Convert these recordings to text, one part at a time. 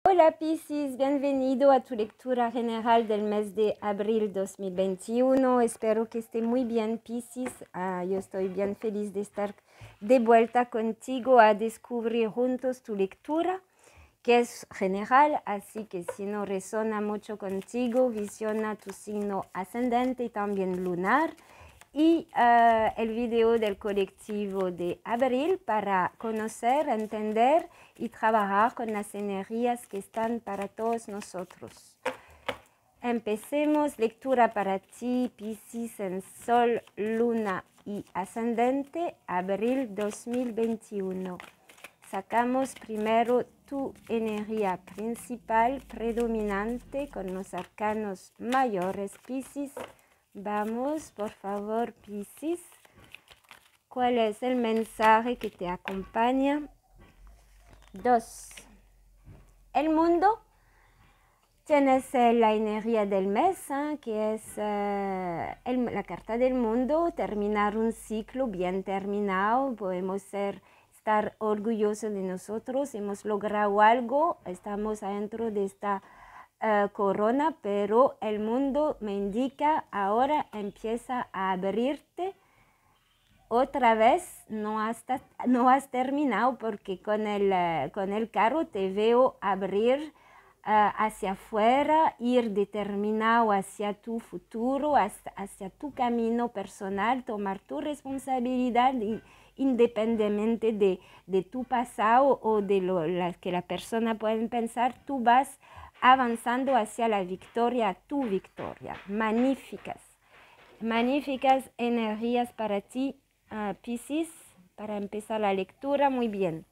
Hola Piscis, bienvenido a tu lectura general del mes de abril 2021. Espero que esté muy bien Piscis. Yo estoy bien feliz de estar de vuelta contigo a descubrir juntos tu lectura, que es general, así que si no resuena mucho contigo, visiona tu signo ascendente y también lunar. Y el video del colectivo de abril para conocer, entender y trabajar con las energías que están para todos nosotros. Empecemos. Lectura para ti, Piscis, en Sol, Luna y Ascendente, abril 2021. Sacamos primero tu energía principal, predominante, con los arcanos mayores, Piscis. Vamos, por favor, Piscis. ¿Cuál es el mensaje que te acompaña? 2. El mundo. Tienes la energía del mes, que es la carta del mundo, terminar un ciclo bien terminado. Podemos estar orgullosos de nosotros, hemos logrado algo, estamos adentro de esta corona, pero el mundo me indica ahora empieza a abrirte. Otra vez no has terminado porque con el carro te veo abrir hacia afuera, ir determinado hacia tu futuro, hacia tu camino personal, tomar tu responsabilidad independientemente de tu pasado o de lo que la persona puede pensar. Tú vas avanzando hacia la victoria, tu victoria. Magníficas energías para ti, Piscis, para empezar la lectura. Muy bien.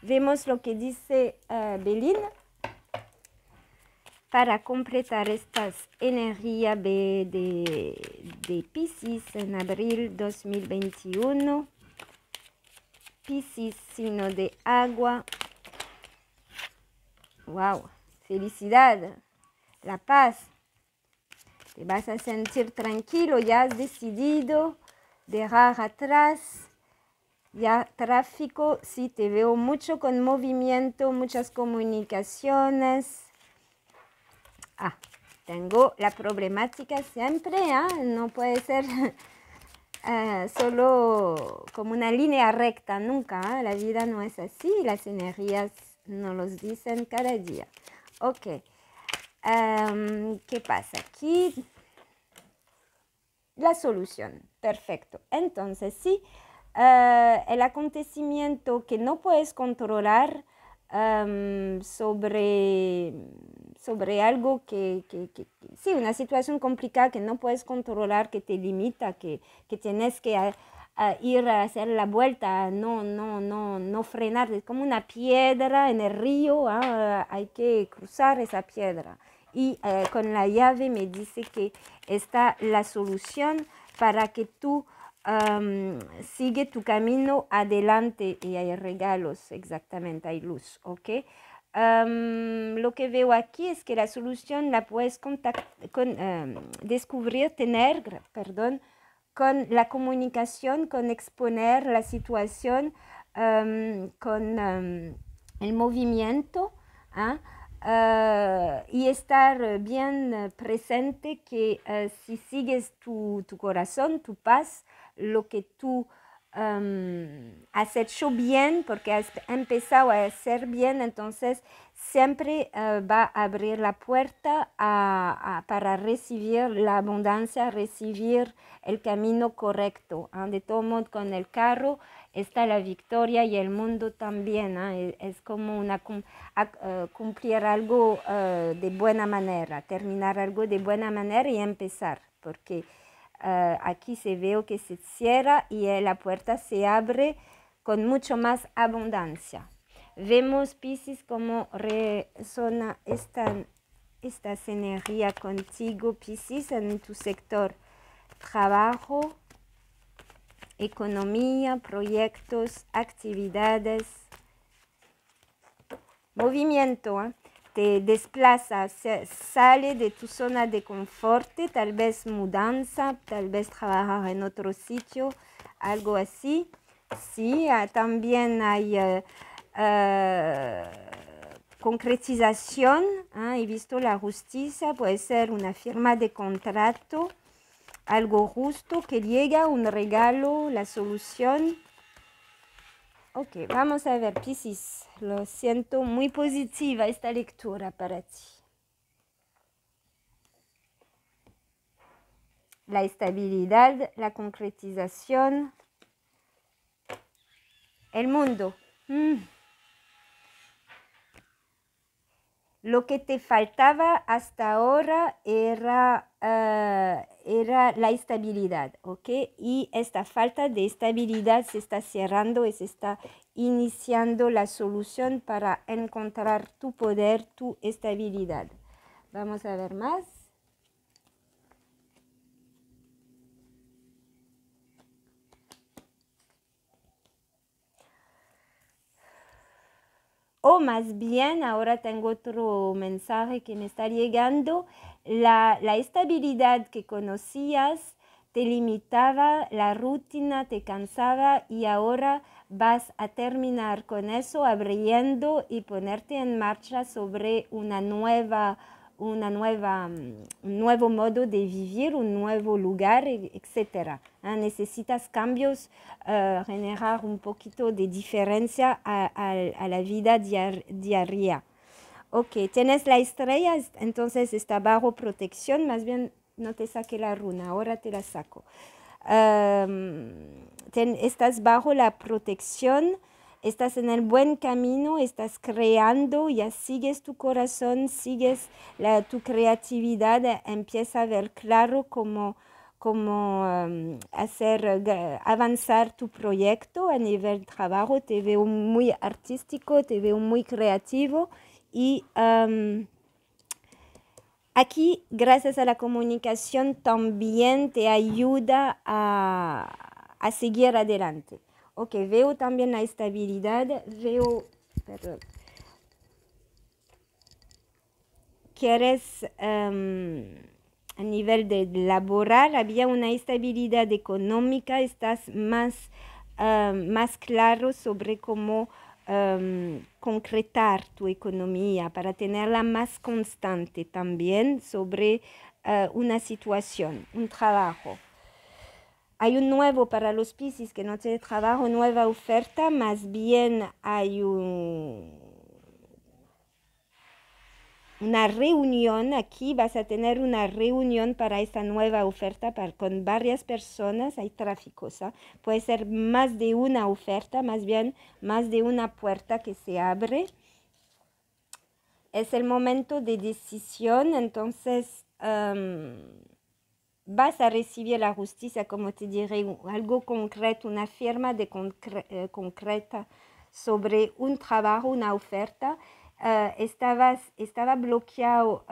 Vemos lo que dice Belín. Para completar estas energías de Piscis en abril 2021. Piscis, signo de agua. ¡Wow! Felicidad, la paz. Te vas a sentir tranquilo, ya has decidido dejar atrás ya tráfico. Sí, te veo mucho con movimiento, muchas comunicaciones. Tengo la problemática siempre, no puede ser solo como una línea recta, nunca. La vida no es así, las energías nos los dicen cada día. Ok, ¿qué pasa aquí? La solución, perfecto. Entonces, sí, el acontecimiento que no puedes controlar sobre algo sí, una situación complicada que no puedes controlar, que te limita, que tienes que ir a hacer la vuelta, no frenar, es como una piedra en el río, hay que cruzar esa piedra. Y con la llave me dice que está la solución para que tú sigue tu camino adelante, y hay regalos, exactamente, hay luz, ¿ok? Lo que veo aquí es que la solución la puedes descubrir, con la comunicación, con exponer la situación, con el movimiento, y estar bien presente que si sigues tu corazón, tu paz, lo que tú has hecho bien, porque has empezado a hacer bien, entonces siempre va a abrir la puerta para recibir la abundancia, recibir el camino correcto. De todo modo, con el carro está la victoria y el mundo también. Es como cumplir algo de buena manera, terminar algo de buena manera y empezar, porque aquí se ve que se cierra y la puerta se abre con mucho más abundancia. Vemos, Piscis, cómo resuena estas energías contigo, Piscis, en tu sector trabajo, economía, proyectos, actividades, movimiento. Te desplazas, sale de tu zona de confort, tal vez mudanza, tal vez trabajar en otro sitio, algo así. Sí, también hay concretización. He visto la justicia, puede ser una firma de contrato, algo justo que llega, un regalo, la solución. Ok, vamos a ver, Piscis. Lo siento, muy positiva esta lectura para ti. La estabilidad, la concretización, el mundo. Lo que te faltaba hasta ahora era la estabilidad, ¿ok? Y esta falta de estabilidad se está cerrando y se está iniciando la solución para encontrar tu poder, tu estabilidad. Vamos a ver más. O más bien, ahora tengo otro mensaje que me está llegando. La estabilidad que conocías te limitaba, la rutina te cansaba y ahora vas a terminar con eso abriendo y ponerte en marcha sobre un nuevo modo de vivir, un nuevo lugar, etc. Necesitas cambios, generar un poquito de diferencia a la vida diaria. Ok, tienes la estrella, entonces está bajo protección, más bien no te saqué la runa, ahora te la saco. Estás bajo la protección, estás en el buen camino, estás creando, ya sigues tu corazón, sigues tu creatividad, empieza a ver claro cómo hacer avanzar tu proyecto a nivel trabajo. Te veo muy artístico, te veo muy creativo y aquí, gracias a la comunicación, también te ayuda a seguir adelante. Ok, veo también la estabilidad, veo, perdón, quieres a nivel de laboral, había una estabilidad económica, estás más claro sobre cómo concretar tu economía para tenerla más constante también sobre una situación, un trabajo. Hay un nuevo para los Piscis que no tiene trabajo, nueva oferta, más bien hay una reunión. Aquí vas a tener una reunión para esta nueva oferta con varias personas. Hay tráfico, ¿sabes? Puede ser más de una oferta, más bien más de una puerta que se abre. Es el momento de decisión, entonces vas a recibir la justicia, como te diré, algo concreto, una firma concreta sobre un trabajo, una oferta. Estaba bloqueado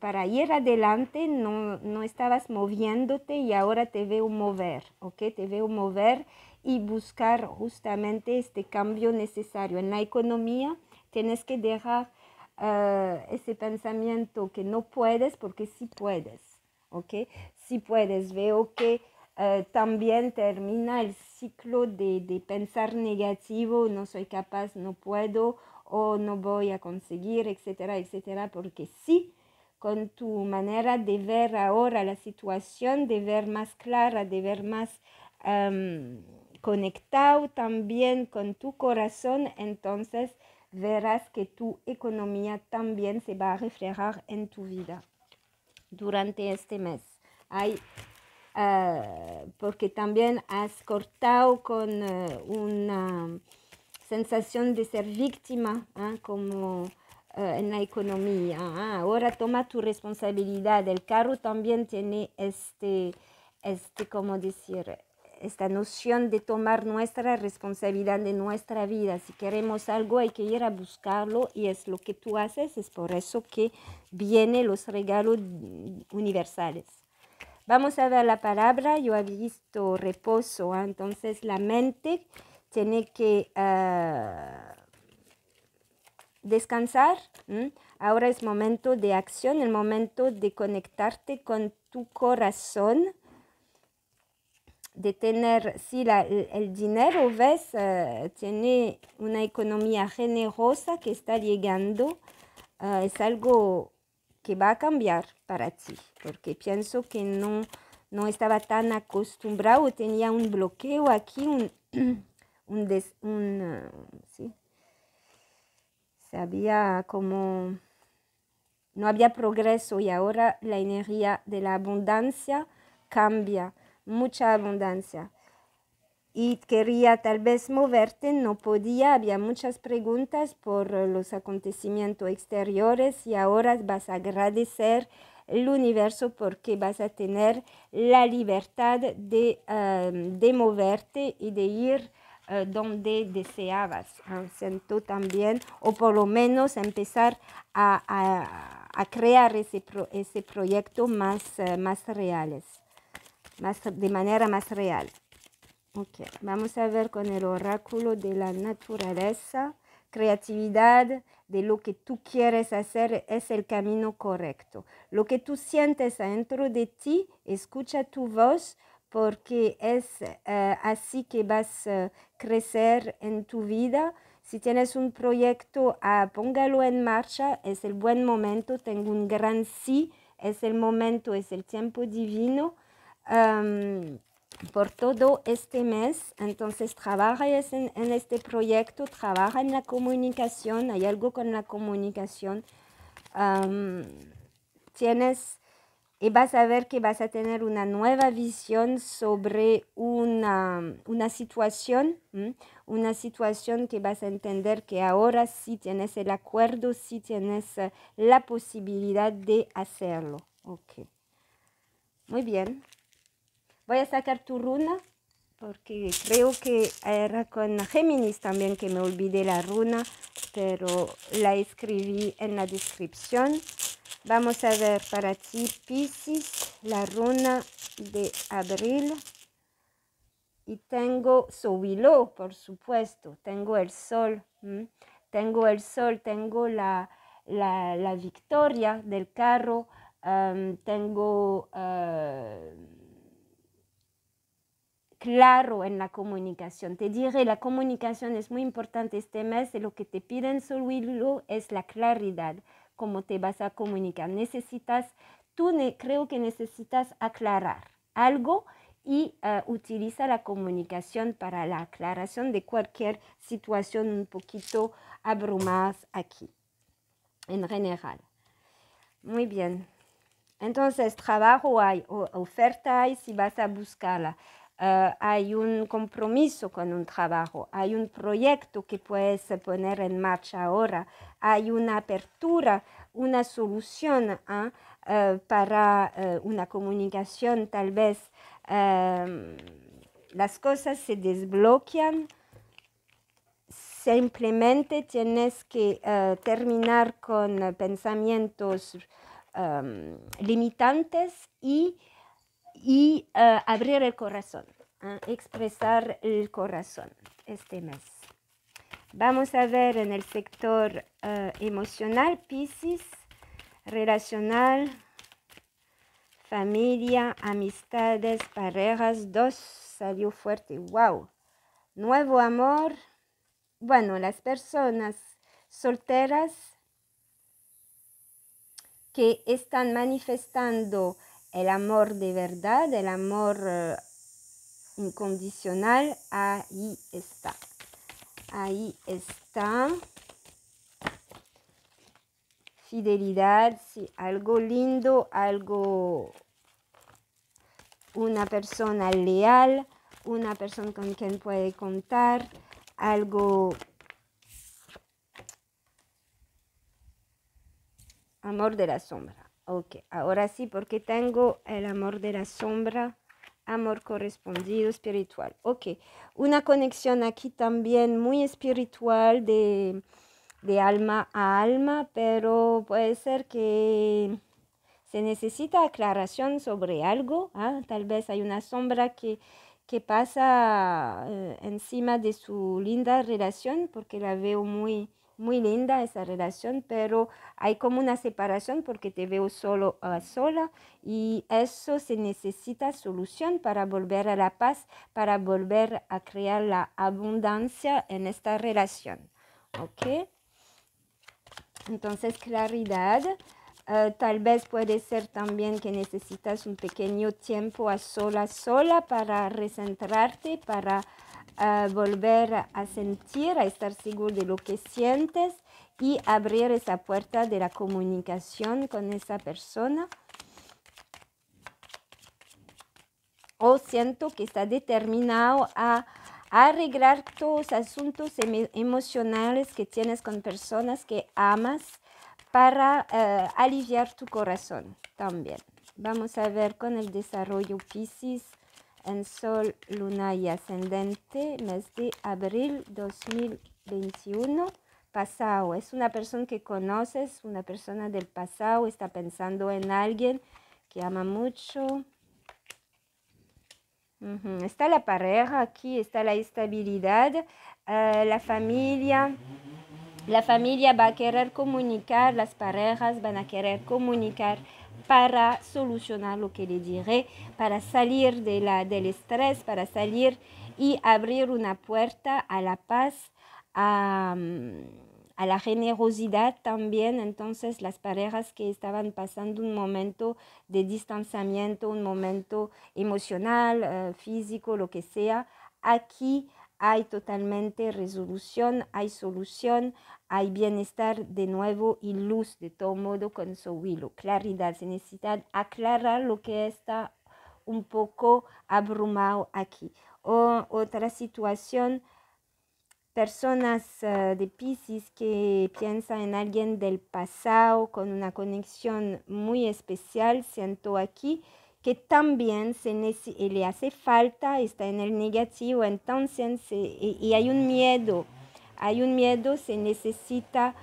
para ir adelante, no estabas moviéndote y ahora te veo mover, ¿ok? Te veo mover y buscar justamente este cambio necesario. En la economía tienes que dejar ese pensamiento que no puedes porque sí puedes, ¿ok? Sí puedes. Veo que también termina el ciclo de pensar negativo, no soy capaz, no puedo o no voy a conseguir, etcétera, etcétera, porque sí, con tu manera de ver ahora la situación, de ver más clara, de ver más conectado también con tu corazón, entonces verás que tu economía también se va a reflejar en tu vida durante este mes. Porque también has cortado con una sensación de ser víctima, como en la economía. Ahora toma tu responsabilidad. El carro también tiene ¿cómo decir? Esta noción de tomar nuestra responsabilidad de nuestra vida. Si queremos algo hay que ir a buscarlo y es lo que tú haces. Es por eso que vienen los regalos universales. Vamos a ver la palabra. Yo he visto reposo, entonces la mente tiene que descansar. Ahora es momento de acción, el momento de conectarte con tu corazón, de tener, sí, el dinero, ¿ves? Tiene una economía generosa que está llegando. es algo que va a cambiar para ti, porque pienso que no estaba tan acostumbrado, tenía un bloqueo aquí, sí, sabía como no había progreso y ahora la energía de la abundancia cambia, mucha abundancia. Y quería tal vez moverte, no podía, había muchas preguntas por los acontecimientos exteriores y ahora vas a agradecer el universo porque vas a tener la libertad de moverte y de ir donde deseabas. Siento también, o por lo menos empezar a crear ese proyecto más reales, de manera más real. Ok, vamos a ver con el oráculo de la naturaleza. Creatividad, de lo que tú quieres hacer es el camino correcto. Lo que tú sientes adentro de ti, escucha tu voz porque es así que vas a crecer en tu vida. Si tienes un proyecto, póngalo en marcha, es el buen momento. Tengo un gran sí, es el momento, es el tiempo divino. Por todo este mes, entonces trabaja en este proyecto, trabaja en la comunicación, hay algo con la comunicación, tienes y vas a ver que vas a tener una nueva visión sobre una situación que vas a entender que ahora sí tienes el acuerdo, sí tienes la posibilidad de hacerlo. Ok, muy bien. Voy a sacar tu runa porque creo que era con Géminis también que me olvidé la runa, pero la escribí en la descripción. Vamos a ver para ti, Piscis, la runa de abril. Y tengo Sobilo, por supuesto, tengo el sol, tengo el sol, tengo la victoria del carro, tengo claro en la comunicación. Te diré, la comunicación es muy importante este mes. Lo que te piden Sobilo es la claridad, cómo te vas a comunicar. Creo que necesitas aclarar algo y utiliza la comunicación para la aclaración de cualquier situación un poquito abrumada aquí, en general. Muy bien. Entonces, trabajo hay, oferta hay si vas a buscarla. Hay un compromiso con un trabajo, hay un proyecto que puedes poner en marcha ahora, hay una apertura, una solución para una comunicación tal vez. Las cosas se desbloquean, simplemente tienes que terminar con pensamientos limitantes y abrir el corazón, expresar el corazón este mes. Vamos a ver en el sector emocional, Piscis, relacional, familia, amistades, parejas, 2 salió fuerte, wow. Nuevo amor, bueno, las personas solteras que están manifestando el amor de verdad, el amor incondicional, ahí está. Ahí está. Fidelidad, sí, algo lindo, una persona leal, una persona con quien puede contar, algo. Amor de la sombra. Ok, ahora sí, porque tengo el amor de la sombra, amor correspondido espiritual. Ok, una conexión aquí también muy espiritual de alma a alma, pero puede ser que se necesita aclaración sobre algo. Tal vez hay una sombra que pasa encima de su linda relación, porque la veo muy, muy linda esa relación, pero hay como una separación porque te veo solo sola y eso se necesita solución para volver a la paz, para volver a crear la abundancia en esta relación. ¿Ok? Entonces, claridad. Tal vez puede ser también que necesitas un pequeño tiempo a sola para recentrarte, para volver a sentir, a estar seguro de lo que sientes y abrir esa puerta de la comunicación con esa persona. O siento que está determinado a arreglar todos los asuntos emocionales que tienes con personas que amas para aliviar tu corazón también. Vamos a ver con el desarrollo Piscis en Sol, Luna y Ascendente, mes de abril 2021. Pasado, es una persona que conoces, una persona del pasado, está pensando en alguien que ama mucho. Está la pareja aquí, está la estabilidad, la familia. La familia va a querer comunicar, las parejas van a querer comunicar para solucionar lo que le diré, para salir del estrés, para salir y abrir una puerta a la paz, a la generosidad también. Entonces las parejas que estaban pasando un momento de distanciamiento, un momento emocional, físico, lo que sea, aquí hay totalmente resolución, hay solución, hay bienestar de nuevo y luz de todo modo con Sowilo. Claridad, se necesita aclarar lo que está un poco abrumado aquí. Otra situación, personas de Piscis que piensan en alguien del pasado con una conexión muy especial, siento aquí que también le hace falta, está en el negativo, entonces y hay un miedo, se necesita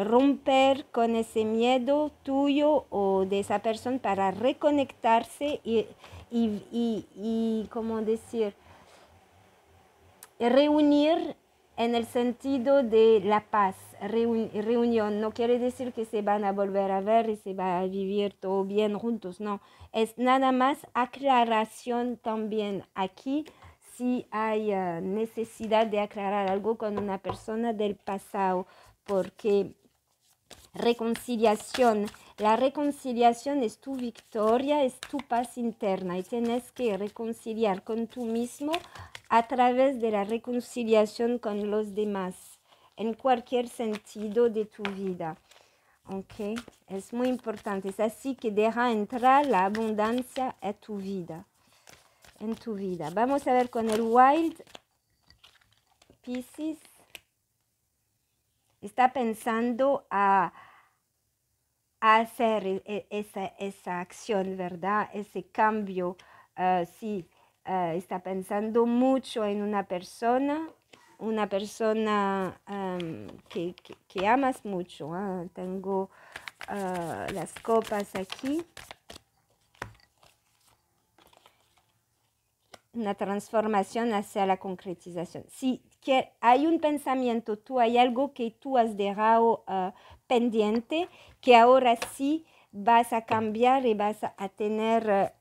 romper con ese miedo tuyo o de esa persona para reconectarse y ¿cómo decir? Reunir en el sentido de la paz, reunión, no quiere decir que se van a volver a ver y se va a vivir todo bien juntos, no, es nada más aclaración también aquí, si hay necesidad de aclarar algo con una persona del pasado, porque reconciliación, la reconciliación es tu victoria, es tu paz interna y tienes que reconciliar con tú mismo a través de la reconciliación con los demás, en cualquier sentido de tu vida. ¿Ok? Es muy importante. Es así que deja entrar la abundancia a tu vida. En tu vida. Vamos a ver con el Wild Piscis. Está pensando a hacer esa acción, ¿verdad? Ese cambio. Sí, está pensando mucho en una persona que amas mucho. Tengo las copas aquí. Una transformación hacia la concretización. Si que hay un pensamiento, hay algo que tú has dejado pendiente, que ahora sí vas a cambiar y vas a tener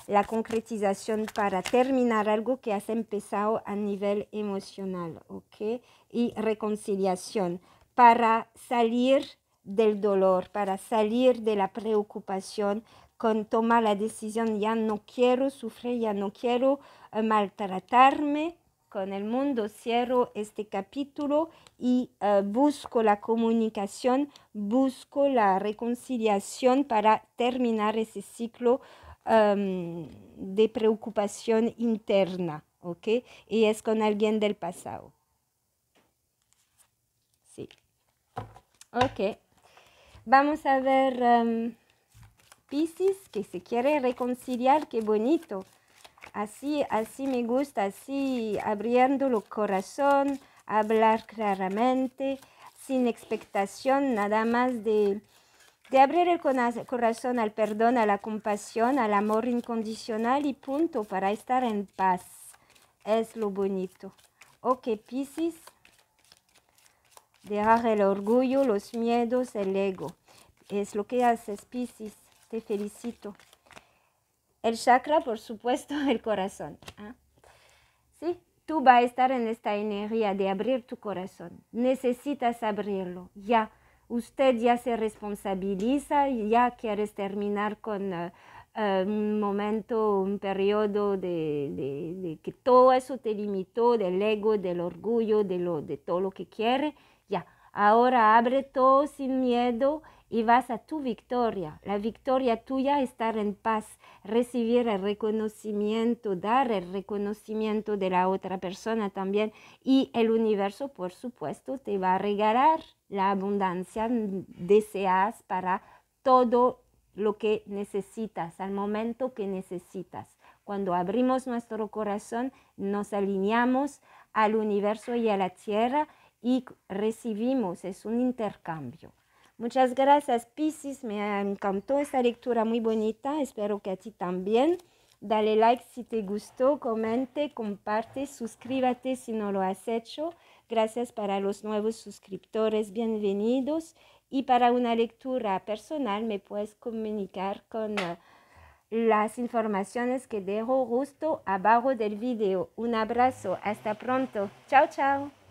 la concretización para terminar algo que has empezado a nivel emocional, ¿ok? Y reconciliación para salir del dolor, para salir de la preocupación, con tomar la decisión, ya no quiero sufrir, ya no quiero maltratarme con el mundo, cierro este capítulo y busco la comunicación, busco la reconciliación para terminar ese ciclo de preocupación interna, ¿ok? Y es con alguien del pasado. Sí. Ok. Vamos a ver... Piscis, que se quiere reconciliar, qué bonito. Así me gusta, así abriendo el corazón, hablar claramente, sin expectación, nada más de abrir el corazón al perdón, a la compasión, al amor incondicional y punto, para estar en paz. Es lo bonito. Ok, Piscis, dejar el orgullo, los miedos, el ego. Es lo que haces, Piscis. Te felicito. El chakra, por supuesto, el corazón. ¿Ah? Sí, tú vas a estar en esta energía de abrir tu corazón. Necesitas abrirlo. Ya, usted ya se responsabiliza, ya quieres terminar con un momento, un periodo de que todo eso te limitó, del ego, del orgullo, de todo lo que quiere. Ya, ahora abre todo sin miedo y vas a tu victoria. La victoria tuya es estar en paz, recibir el reconocimiento, dar el reconocimiento de la otra persona también. Y el universo, por supuesto, te va a regalar la abundancia deseas para todo lo que necesitas, al momento que necesitas. Cuando abrimos nuestro corazón, nos alineamos al universo y a la tierra y recibimos, es un intercambio. Muchas gracias, Piscis, me encantó esta lectura muy bonita, espero que a ti también. Dale like si te gustó, comente, comparte, suscríbete si no lo has hecho. Gracias para los nuevos suscriptores, bienvenidos. Y para una lectura personal me puedes comunicar con las informaciones que dejo justo abajo del video. Un abrazo, hasta pronto. Chao, chao.